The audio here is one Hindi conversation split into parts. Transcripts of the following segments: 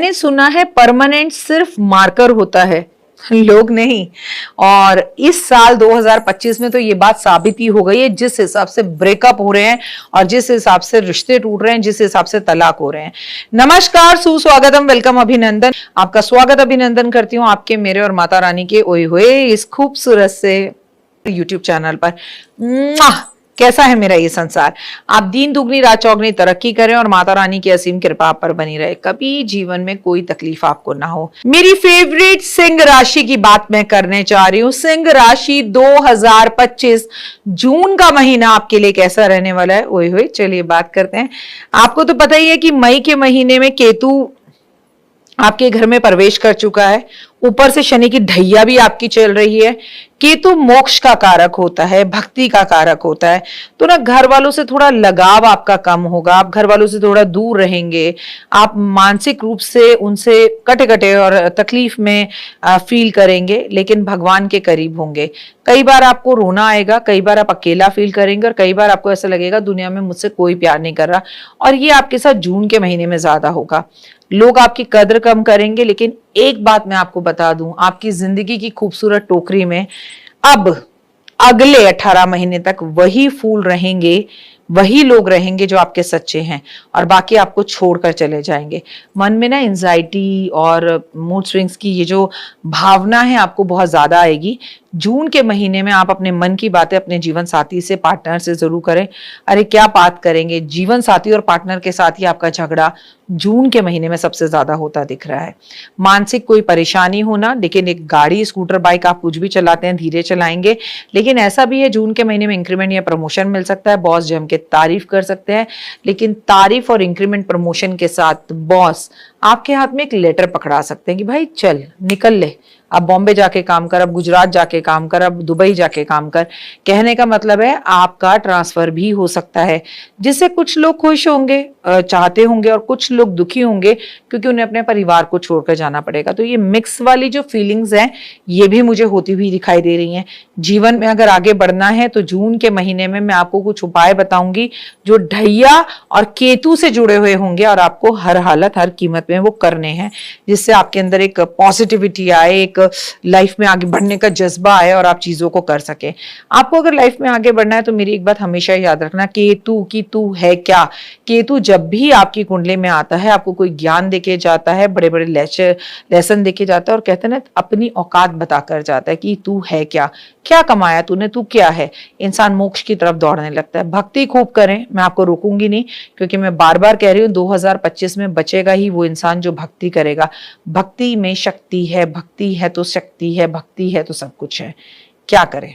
मैंने सुना है परमानेंट सिर्फ मार्कर होता है, लोग नहीं। और इस साल 2025 में तो ये बात साबित ही हो गई है, जिस हिसाब से ब्रेकअप हो रहे हैं और जिस हिसाब से रिश्ते टूट रहे हैं, जिस हिसाब से तलाक हो रहे हैं। नमस्कार, सुस्वागतम, वेलकम, अभिनंदन। आपका स्वागत अभिनंदन करती हूँ आपके, मेरे और माता रानी के ओए हुए इस खूबसूरत से यूट्यूब चैनल पर। कैसा है मेरा ये संसार। आप दिन दुगनी रात चौगनी तरक्की करें और माता रानी की असीम कृपा आप पर बनी रहे, कभी जीवन में कोई तकलीफ आपको ना हो। मेरी फेवरेट सिंह राशि की बात मैं करने जा रही हूँ। सिंह राशि 2025 जून का महीना आपके लिए कैसा रहने वाला है। ओए होए, चलिए बात करते हैं। आपको तो पता ही है कि मई के महीने में केतु आपके घर में प्रवेश कर चुका है, ऊपर से शनि की ढैया भी आपकी चल रही है। केतु मोक्ष का कारक होता है, भक्ति का कारक होता है, तो ना घर वालों से थोड़ा लगाव आपका कम होगा, आप घर वालों से थोड़ा दूर रहेंगे, आप मानसिक रूप से उनसे कटे कटे और तकलीफ में फील करेंगे, लेकिन भगवान के करीब होंगे। कई बार आपको रोना आएगा, कई बार आप अकेला फील करेंगे और कई बार आपको ऐसा लगेगा दुनिया में मुझसे कोई प्यार नहीं कर रहा। और ये आपके साथ जून के महीने में ज्यादा होगा। लोग आपकी कद्र कम करेंगे, लेकिन एक बात मैं आपको बता दूं, आपकी जिंदगी की खूबसूरत टोकरी में अब अगले 18 महीने तक वही फूल रहेंगे, वही लोग रहेंगे जो आपके सच्चे हैं, और बाकी आपको छोड़कर चले जाएंगे। मन में ना एंजाइटी और मूड स्विंग्स की ये जो भावना है आपको बहुत ज्यादा आएगी। जून के महीने में आप अपने मन की बातें अपने जीवन साथी से, पार्टनर से जरूर करें। अरे क्या बात करेंगे, जीवन साथी और पार्टनर के साथ ही आपका झगड़ा जून के महीने में सबसे ज्यादा होता दिख रहा है। मानसिक कोई परेशानी होना, लेकिन एक गाड़ी, स्कूटर, बाइक आप कुछ भी चलाते हैं धीरे चलाएंगे। लेकिन ऐसा भी है जून के महीने में इंक्रीमेंट या प्रमोशन मिल सकता है, बॉस जम के तारीफ कर सकते हैं। लेकिन तारीफ और इंक्रीमेंट प्रमोशन के साथ बॉस आपके हाथ में एक लेटर पकड़ा सकते हैं कि भाई चल निकल ले, अब बॉम्बे जाके काम कर, अब गुजरात जाके काम कर, अब दुबई जाके काम कर। कहने का मतलब है आपका ट्रांसफर भी हो सकता है, जिससे कुछ लोग खुश होंगे, चाहते होंगे, और कुछ लोग दुखी होंगे क्योंकि उन्हें अपने परिवार को छोड़कर जाना पड़ेगा। तो ये मिक्स वाली जो फीलिंग्स हैं ये भी मुझे होती हुई दिखाई दे रही हैं। जीवन में अगर आगे बढ़ना है तो जून के महीने में मैं आपको कुछ उपाय बताऊंगी जो ढैया और केतु से जुड़े हुए होंगे, और आपको हर हालत हर कीमत में वो करने हैं, जिससे आपके अंदर एक पॉजिटिविटी आए, एक लाइफ में आगे बढ़ने का जज्बा आए और आप चीजों को कर सके। आपको अगर लाइफ में आगे बढ़ना है तो मेरी एक बात हमेशा याद रखना, केतु की तू है क्या। केतु जब भी आपकी कुंडली में आता है आपको कोई ज्ञान देके जाता है, बड़े बड़े लेसन देके जाता है, और कहते हैं ना अपनी औकात बताकर जाता है कि तू है क्या, क्या कमाया तूने, तू क्या है। इंसान मोक्ष की तरफ दौड़ने लगता है। भक्ति खूब करें, मैं आपको रोकूंगी नहीं, क्योंकि मैं बार बार कह रही हूँ 2025 में बचेगा ही वो इंसान जो भक्ति करेगा। भक्ति में शक्ति है, भक्ति है तो शक्ति है, भक्ति है तो सब कुछ है। क्या करें?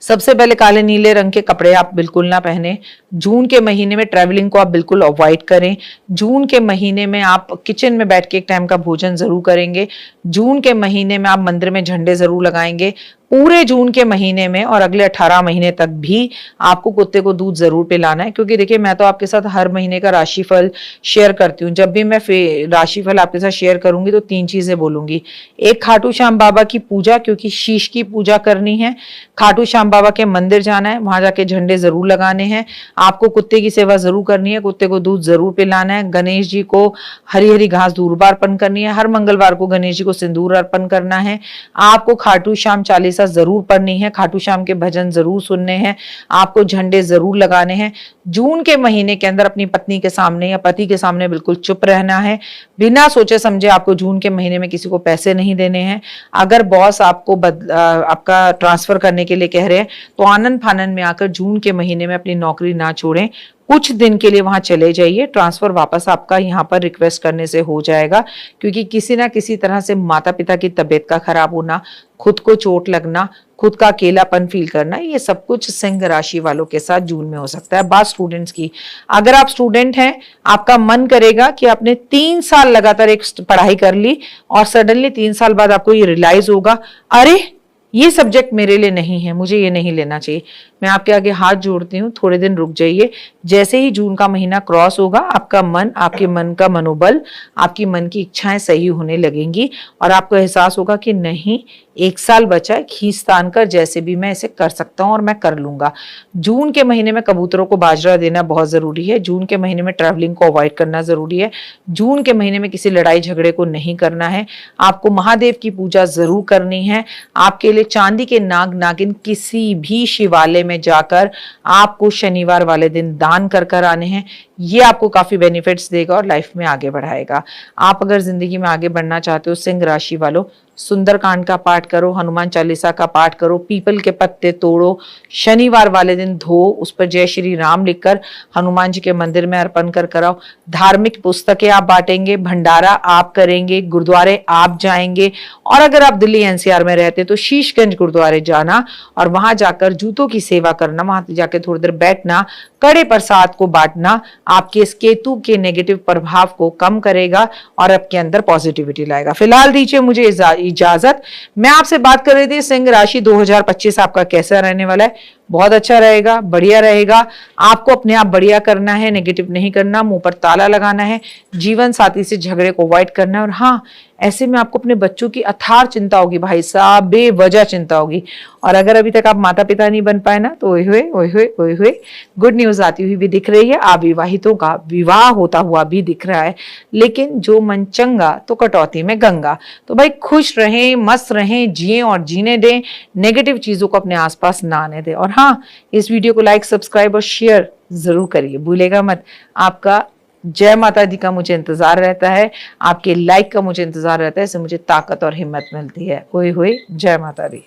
सबसे पहले काले नीले रंग के कपड़े आप बिल्कुल ना पहने। जून के महीने में ट्रैवलिंग को आप बिल्कुल अवॉइड करें। जून के महीने में आप किचन में बैठ के एक टाइम का भोजन जरूर करेंगे। जून के महीने में आप मंदिर में झंडे जरूर लगाएंगे। पूरे जून के महीने में और अगले 18 महीने तक भी आपको कुत्ते को दूध जरूर पिलाना है, क्योंकि देखिए मैं तो आपके साथ हर महीने का राशिफल शेयर करती हूँ। जब भी मैं राशिफल आपके साथ शेयर करूंगी तो 3 चीजें बोलूंगी। एक, खाटू श्याम बाबा की पूजा, क्योंकि शीश की पूजा करनी है। खाटू श्याम बाबा के मंदिर जाना है, वहां जाके झंडे जरूर लगाने हैं। आपको कुत्ते की सेवा जरूर करनी है, कुत्ते को दूध जरूर पिलाना है। गणेश जी को हरी हरी घास दूर्वा अर्पण करनी है। हर मंगलवार को गणेश जी को सिंदूर अर्पण करना है। आपको खाटू श्याम चालीसा जरूर पढ़नी है, खाटू श्याम के भजन जरूर सुनने हैं, आपको झंडे जरूर लगाने हैं। जून के महीने के अंदर अपनी पत्नी के सामने या पति के सामने बिल्कुल चुप रहना है। बिना सोचे समझे आपको जून के महीने में किसी को पैसे नहीं देने हैं। अगर बॉस आपको आपका ट्रांसफर करने के लिए कह रहे हैं तो आनंद फानन में आकर जून के महीने में अपनी नौकरी ना छोड़ें, कुछ दिन के लिए वहां चले जाइए। ट्रांसफर वापस आपका यहाँ पर रिक्वेस्ट करने से हो जाएगा, क्योंकि किसी ना किसी तरह से माता पिता की तबीयत का खराब होना, खुद को चोट लगना, खुद का अकेलापन फील करना, ये सब कुछ सिंह राशि वालों के साथ जून में हो सकता है। बात स्टूडेंट्स की, अगर आप स्टूडेंट हैं, आपका मन करेगा कि आपने 3 साल लगातार एक पढ़ाई कर ली और सडनली 3 साल बाद आपको ये रियलाइज होगा, अरे ये सब्जेक्ट मेरे लिए नहीं है, मुझे ये नहीं लेना चाहिए। मैं आपके आगे हाथ जोड़ती हूँ, थोड़े दिन रुक जाइए। जैसे ही जून का महीना क्रॉस होगा, आपका मन, आपके मन का मनोबल, आपकी मन की इच्छाएं सही होने लगेंगी और आपको एहसास होगा कि नहीं, 1 साल बचा है, खींच तान कर जैसे भी मैं इसे कर सकता हूँ और मैं कर लूंगा। जून के महीने में कबूतरों को बाजरा देना बहुत जरूरी है। जून के महीने में ट्रैवलिंग को अवॉइड करना जरूरी है। जून के महीने में किसी लड़ाई झगड़े को नहीं करना है। आपको महादेव की पूजा जरूर करनी है। आपके लिए चांदी के नाग नागिन किसी भी शिवालय में जाकर आपको शनिवार वाले दिन दान कर कर आने हैं। ये आपको काफी बेनिफिट्स देगा और लाइफ में आगे बढ़ाएगा। आप अगर जिंदगी में आगे बढ़ना चाहते हो, सिंह राशि वालों, सुंदरकांड का पाठ करो, हनुमान चालीसा का पाठ करो, पीपल के पत्ते तोड़ो, शनिवार वाले दिन धो, उस पर जय श्री राम लिखकर हनुमान जी के मंदिर में अर्पण कर कराओ। धार्मिक पुस्तकें आप बांटेंगे, भंडारा आप करेंगे, गुरुद्वारे आप जाएंगे। और अगर आप दिल्ली एनसीआर में रहते तो शीशगंज गुरुद्वारे जाना और वहां जाकर जूतों की सेवा करना, वहां जाकर थोड़ी देर बैठना, कड़े प्रसाद को बांटना आपके इस केतु के नेगेटिव प्रभाव को कम करेगा और आपके अंदर पॉजिटिविटी लाएगा। फिलहाल दीजिए मुझे इजाजत। मैं आपसे बात कर रही थी सिंह राशि 2025 आपका कैसा रहने वाला है। बहुत अच्छा रहेगा, बढ़िया रहेगा। आपको अपने आप बढ़िया करना है, नेगेटिव नहीं करना, मुंह पर ताला लगाना है, जीवन साथी से झगड़े को अवॉइड करना है। और हाँ, ऐसे में आपको अपने बच्चों की अथार चिंता होगी भाई साहब, बेवजह चिंता होगी। और अगर अभी तक आप माता पिता नहीं बन पाए ना, तो ओए हुए ओए हुए ओए हुए, गुड न्यूज आती हुई भी दिख रही है। अविवाहितों का विवाह होता हुआ भी दिख रहा है। लेकिन जो मन चंगा तो कटौती में गंगा। तो भाई खुश रहें, मस्त रहें, जिएं और जीने दें, नेगेटिव चीजों को अपने आसपास ना आने दें। और हाँ, इस वीडियो को लाइक, सब्सक्राइब और शेयर जरूर करिए, भूलेगा मत। आपका जय माता दी का मुझे इंतजार रहता है, आपके लाइक का मुझे इंतजार रहता है। इससे मुझे ताकत और हिम्मत मिलती है। ओए होए, जय माता दी।